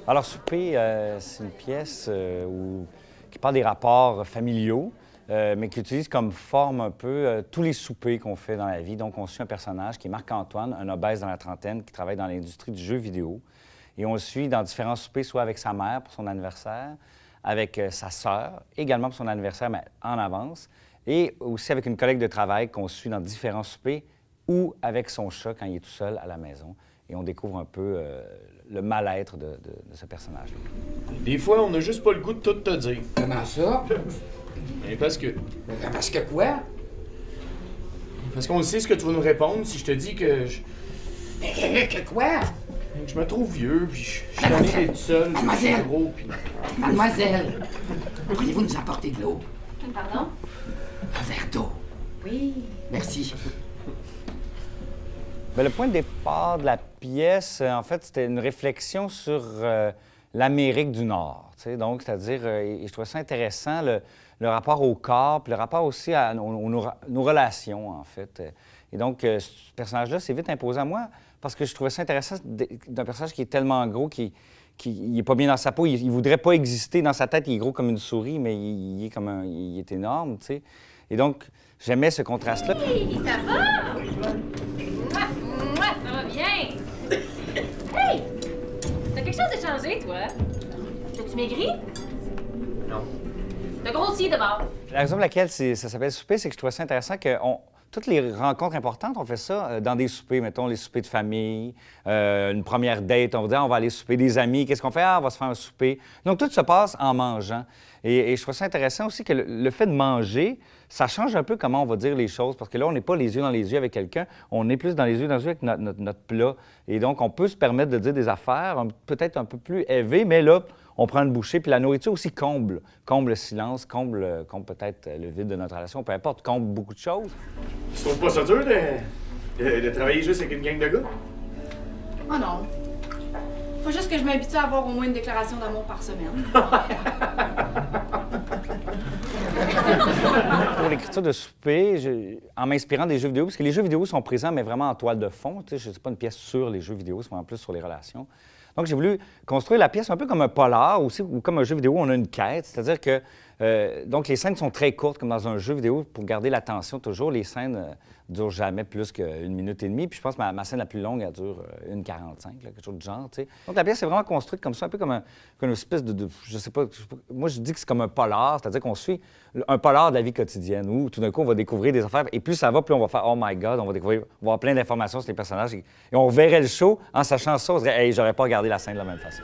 Alors, Souper, c'est une pièce qui parle des rapports familiaux, mais qui utilise comme forme un peu tous les soupers qu'on fait dans la vie. Donc, on suit un personnage qui est Marc-Antoine, un obèse dans la trentaine, qui travaille dans l'industrie du jeu vidéo. Et on le suit dans différents soupers, soit avec sa mère pour son anniversaire, avec sa sœur, également pour son anniversaire, mais en avance, et aussi avec une collègue de travail qu'on suit dans différents soupers, ou avec son chat quand il est tout seul à la maison. Et on découvre un peu le mal-être de ce personnage-là. Des fois, on n'a juste pas le goût de tout te dire. Comment ça? Mais parce que... Parce que quoi? Parce qu'on sait ce que tu vas nous répondre si je te dis que Que quoi? je me trouve vieux, puis je suis tanné d'être seul, puis je suis gros, puis... Mademoiselle, pourriez-vous nous apporter de l'eau? Pardon? Un verre d'eau. Oui. Merci. Bien, le point de départ de la pièce, en fait, c'était une réflexion sur l'Amérique du Nord. Donc, c'est-à-dire, et je trouvais ça intéressant, le rapport au corps, puis le rapport aussi à nos relations, en fait. Et donc, ce personnage-là s'est vite imposé à moi parce que je trouvais ça intéressant d'un personnage qui est tellement gros, qui n'est pas bien dans sa peau. Il voudrait pas exister dans sa tête. Il est gros comme une souris, mais il est comme il est énorme, tu sais. Et donc, j'aimais ce contraste-là. Hey, ça va? Mouah, mouah, ça va bien. Hey! T'as quelque chose de changé, toi? T'as-tu maigri? Non. T'as grossi d'abord. La raison pour laquelle ça s'appelle souper, c'est que je trouvais ça intéressant que toutes les rencontres importantes, on fait ça dans des soupers, mettons les soupers de famille, une première date, on va dire on va aller souper des amis, qu'est-ce qu'on fait? Ah, on va se faire un souper. Donc tout se passe en mangeant. Et je trouve ça intéressant aussi que le fait de manger, ça change un peu comment on va dire les choses, parce que là, on n'est pas les yeux dans les yeux avec quelqu'un, on est plus dans les yeux avec notre plat. Et donc, on peut se permettre de dire des affaires peut-être un peu plus élevées, mais là, on prend une bouchée, puis la nourriture aussi comble le silence, comble peut-être le vide de notre relation, peu importe, comble beaucoup de choses. Tu trouves pas ça dur de travailler juste avec une gang de gars? Oh non. Faut juste que je m'habitue à avoir au moins une déclaration d'amour par semaine. Pour l'écriture de souper, en m'inspirant des jeux vidéo, parce que les jeux vidéo sont présents, mais vraiment en toile de fond. Tu sais, je ne sais pas une pièce sur les jeux vidéo, c'est en plus sur les relations. Donc, j'ai voulu construire la pièce un peu comme un polar aussi, ou comme un jeu vidéo, on a une quête. C'est-à-dire que donc les scènes sont très courtes, comme dans un jeu vidéo, pour garder l'attention toujours. Les scènes durent jamais plus qu'une minute et demie. Puis je pense que ma scène la plus longue, elle dure 1h45, quelque chose du genre, tu sais. Donc la pièce est vraiment construite comme ça, un peu comme une espèce je sais pas, moi je dis que c'est comme un polar, c'est-à-dire qu'on suit un polar de la vie quotidienne, où tout d'un coup on va découvrir des affaires, et plus ça va, plus on va faire « Oh my God », on va avoir plein d'informations sur les personnages, et on verrait le show en sachant ça, on se dirait « Hey, j'aurais pas regardé la scène de la même façon ».